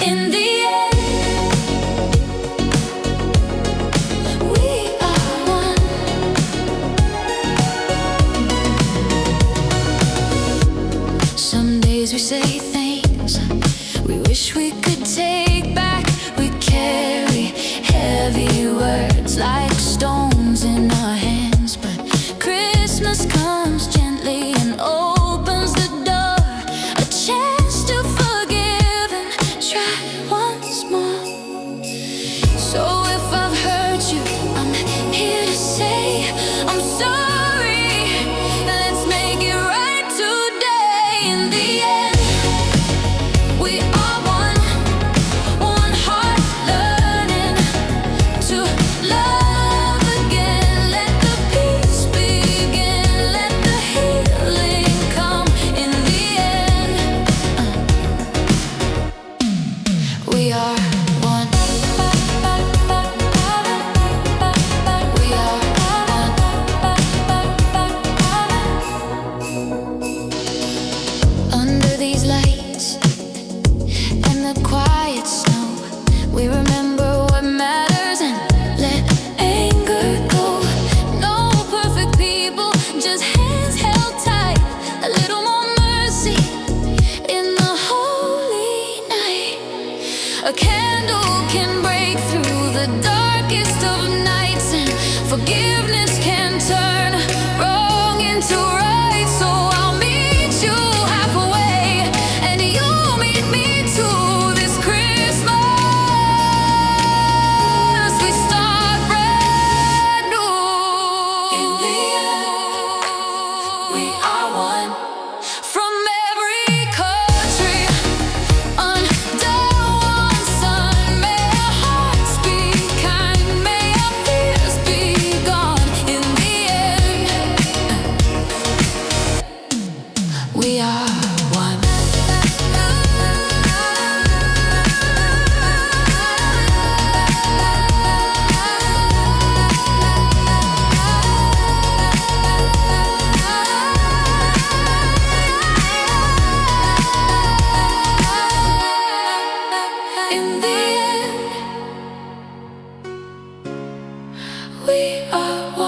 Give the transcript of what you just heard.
In the end, we are one. Some days we say things we wish we could take back. We carry heavy words like stones in our hands, but Christmas comes gently and opens the door, a chance to forgive and try once more. So if I've hurt you, I'm here to say I'm sorry. Let's make it right today. In the end, we are one, one heart learning to love again. Let the peace begin, let the healing come. In the end, we are one. We are one. Under these lights and the quiet snow, we remember what matters and let anger go. No perfect people, just hands held tight. A little more mercy in the holy night. A candle can break through the darkest of nights, and forgiveness can turn wrong into right. So I'll meet you halfway, and you'll meet me too. This Christmas we start brand new. In the end, we are one. From every country under one sun, may our hearts be kind, may our fears be gone. In the end, we are one. In the end, we are one.